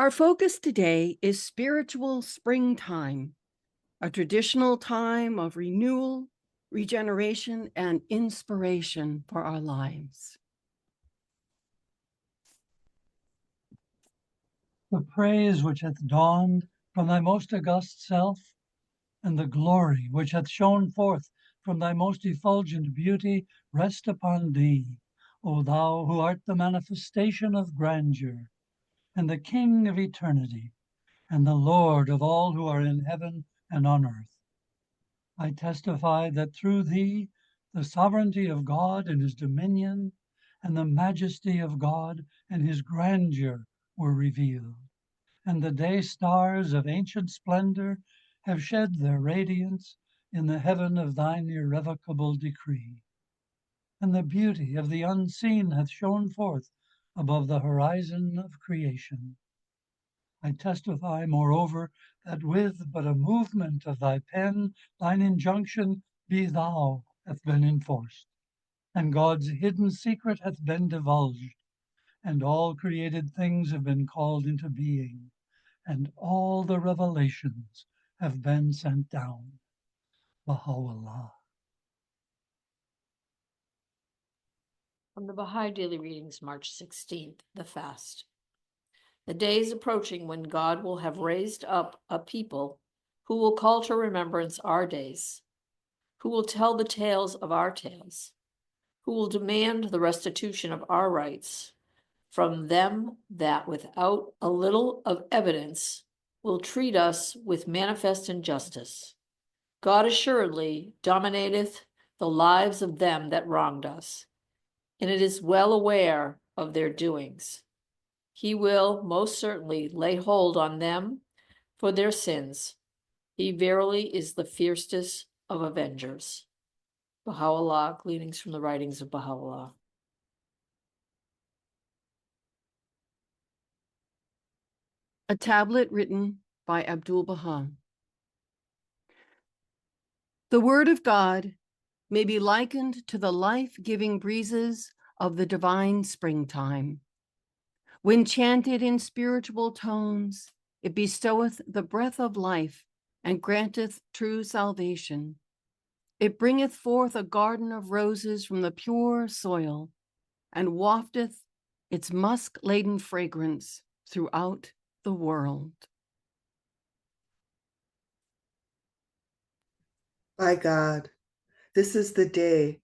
Our focus today is spiritual springtime, a traditional time of renewal, regeneration, and inspiration for our lives. The praise which hath dawned from thy most august self, and the glory which hath shone forth from thy most effulgent beauty, rest upon thee, O thou who art the manifestation of grandeur, and the King of eternity, and the Lord of all who are in heaven and on earth. I testify that through thee the sovereignty of God and his dominion, and the majesty of God and his grandeur were revealed, and the day stars of ancient splendor have shed their radiance in the heaven of thine irrevocable decree. And the beauty of the unseen hath shone forth above the horizon of creation. I testify, moreover, that with but a movement of thy pen, thine injunction, be thou, hath been enforced, and God's hidden secret hath been divulged, and all created things have been called into being, and all the revelations have been sent down. Baha'u'llah. From the Baha'i Daily Readings, March 16th, the Fast. The day is approaching when God will have raised up a people who will call to remembrance our days, who will tell the tales of our tales, who will demand the restitution of our rights from them that without a little of evidence will treat us with manifest injustice. God assuredly dominateth the lives of them that wronged us, and it is well aware of their doings. He will most certainly lay hold on them for their sins. He verily is the fiercest of avengers. Baha'u'llah, gleanings from the writings of Baha'u'llah. A tablet written by Abdul-Baha. The word of God may be likened to the life-giving breezes of the divine springtime. When chanted in spiritual tones, it bestoweth the breath of life and granteth true salvation. It bringeth forth a garden of roses from the pure soil and wafteth its musk-laden fragrance throughout the world. By God, this is the day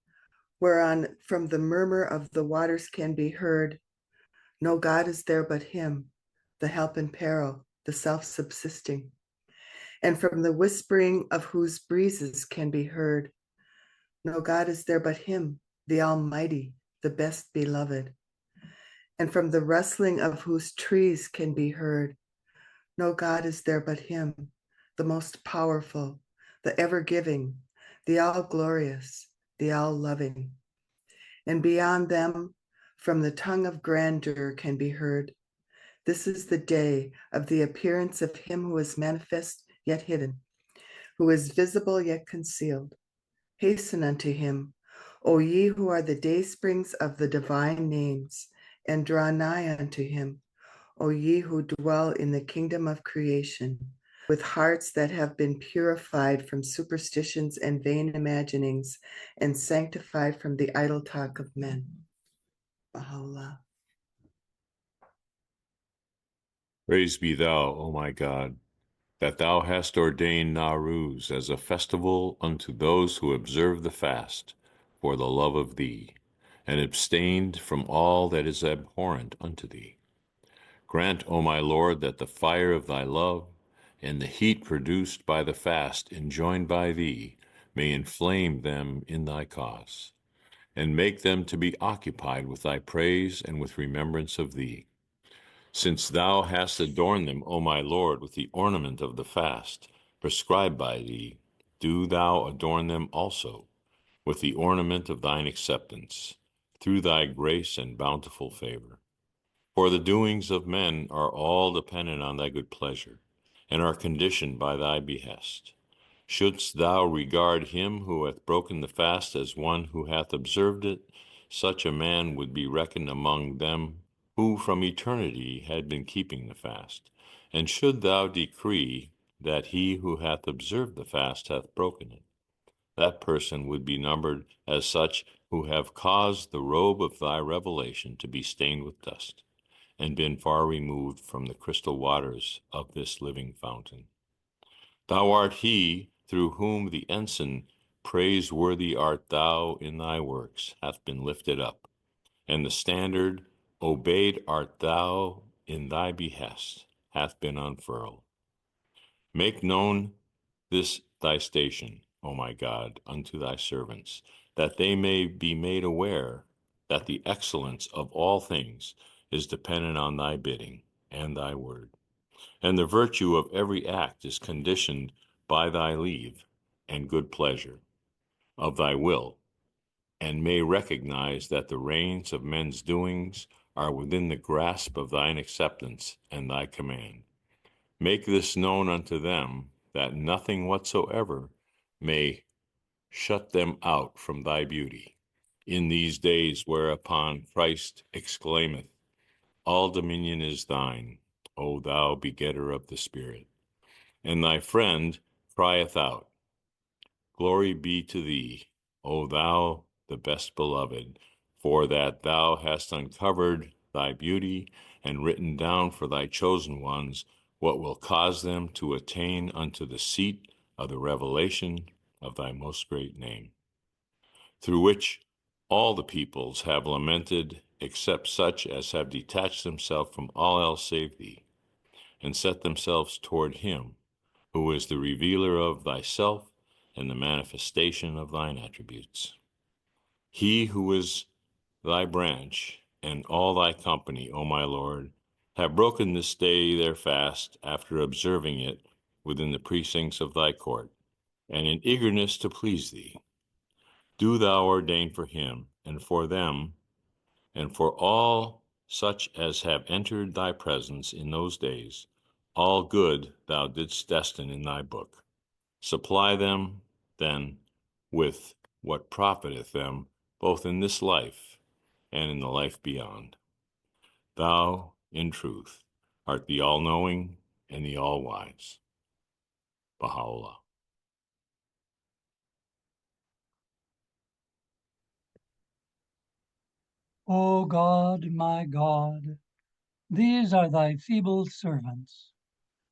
whereon from the murmur of the waters can be heard, no God is there but him, the help in peril, the self-subsisting, and from the whispering of whose breezes can be heard, no God is there but him, the Almighty, the best beloved, and from the rustling of whose trees can be heard, no God is there but him, the most powerful, the ever-giving, the all-glorious, the all-loving. And beyond them, from the tongue of grandeur can be heard, this is the day of the appearance of him who is manifest yet hidden, who is visible yet concealed. Hasten unto him, O ye who are the daysprings of the divine names, and draw nigh unto him, O ye who dwell in the kingdom of creation, with hearts that have been purified from superstitions and vain imaginings, and sanctified from the idle talk of men. Baha'u'llah. Praise be thou, O my God, that thou hast ordained Nowruz as a festival unto those who observe the fast for the love of thee, and abstained from all that is abhorrent unto thee. Grant, O my Lord, that the fire of thy love and the heat produced by the fast enjoined by thee may inflame them in thy cause, and make them to be occupied with thy praise and with remembrance of thee. Since thou hast adorned them, O my Lord, with the ornament of the fast prescribed by thee, do thou adorn them also with the ornament of thine acceptance, through thy grace and bountiful favor. For the doings of men are all dependent on thy good pleasure, and are conditioned by thy behest. Shouldst thou regard him who hath broken the fast as one who hath observed it, such a man would be reckoned among them who from eternity had been keeping the fast. And should thou decree that he who hath observed the fast hath broken it, that person would be numbered as such who have caused the robe of thy revelation to be stained with dust, and been far removed from the crystal waters of this living fountain. Thou art he through whom the ensign, praiseworthy art thou in thy works, hath been lifted up, and the standard, obeyed art thou in thy behest, hath been unfurled. Make known this thy station, O my God, unto thy servants, that they may be made aware that the excellence of all things is dependent on thy bidding and thy word, and the virtue of every act is conditioned by thy leave and good pleasure of thy will, and may recognize that the reins of men's doings are within the grasp of thine acceptance and thy command. Make this known unto them, that nothing whatsoever may shut them out from thy beauty. In these days whereupon Christ exclaimeth, all dominion is thine, O thou begetter of the Spirit. And thy friend crieth out, glory be to thee, O thou the best beloved, for that thou hast uncovered thy beauty and written down for thy chosen ones what will cause them to attain unto the seat of the revelation of thy most great name, through which all the peoples have lamented, except such as have detached themselves from all else save thee, and set themselves toward him, who is the revealer of thyself and the manifestation of thine attributes. He who is thy branch and all thy company, O my Lord, have broken this day their fast after observing it within the precincts of thy court, and in eagerness to please thee. Do thou ordain for him and for them and for all such as have entered thy presence in those days, all good thou didst destine in thy book. Supply them, then, with what profiteth them both in this life and in the life beyond. Thou, in truth, art the all-knowing and the all-wise. Baha'u'llah. O God, my God, these are thy feeble servants.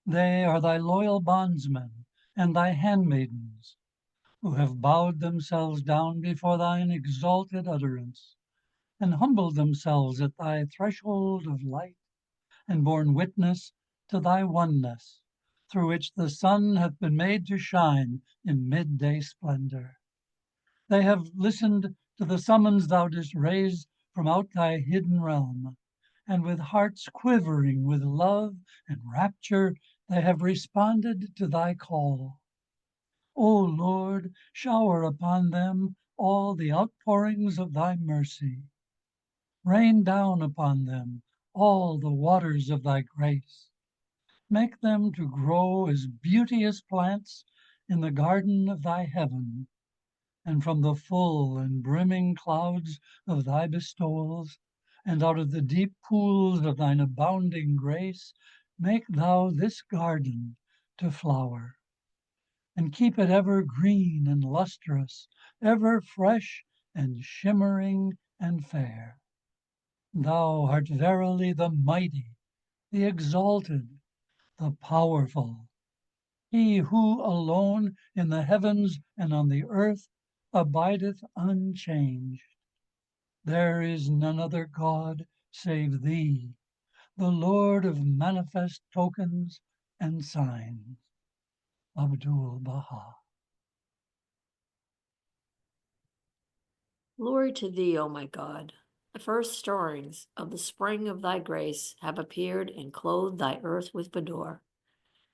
They are thy loyal bondsmen and thy handmaidens, who have bowed themselves down before thine exalted utterance, and humbled themselves at thy threshold of light, and borne witness to thy oneness, through which the sun hath been made to shine in midday splendor. They have listened to the summons thou didst raise from out thy hidden realm, and with hearts quivering with love and rapture, they have responded to thy call. O Lord, shower upon them all the outpourings of thy mercy. Rain down upon them all the waters of thy grace. Make them to grow as beauteous plants in the garden of thy heaven, and from the full and brimming clouds of thy bestowals, and out of the deep pools of thine abounding grace, make thou this garden to flower, and keep it ever green and lustrous, ever fresh and shimmering and fair. Thou art verily the mighty, the exalted, the powerful, he who alone in the heavens and on the earth abideth unchanged. There is none other God save thee, the Lord of manifest tokens and signs. Abdul Baha. Glory to thee, O my God. The first stirrings of the spring of thy grace have appeared and clothed thy earth with verdure.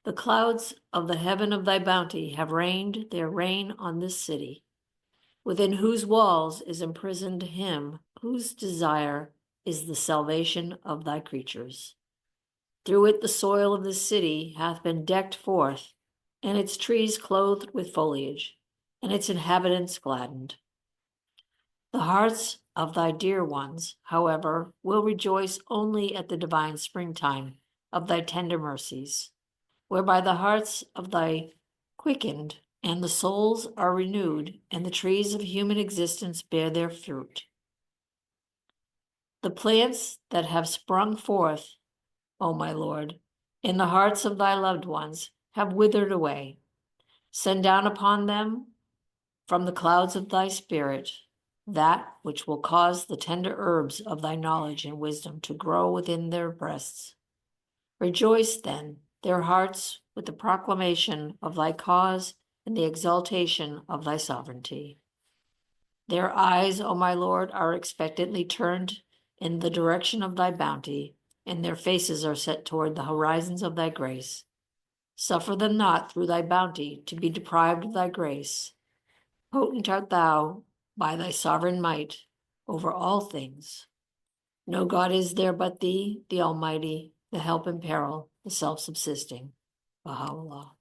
The clouds of the heaven of thy bounty have rained their rain on this city, within whose walls is imprisoned him whose desire is the salvation of thy creatures. Through it the soil of this city hath been decked forth, and its trees clothed with foliage, and its inhabitants gladdened. The hearts of thy dear ones, however, will rejoice only at the divine springtime of thy tender mercies, whereby the hearts of thy quickened and the souls are renewed, and the trees of human existence bear their fruit. The plants that have sprung forth, O my Lord, in the hearts of thy loved ones have withered away. Send down upon them from the clouds of thy spirit that which will cause the tender herbs of thy knowledge and wisdom to grow within their breasts. Rejoice then their hearts with the proclamation of thy cause and the exaltation of thy sovereignty. Their eyes, O my Lord, are expectantly turned in the direction of thy bounty, and their faces are set toward the horizons of thy grace. Suffer them not through thy bounty to be deprived of thy grace. Potent art thou by thy sovereign might over all things. No God is there but thee, the Almighty, the help in peril, the self-subsisting. Baha'u'llah.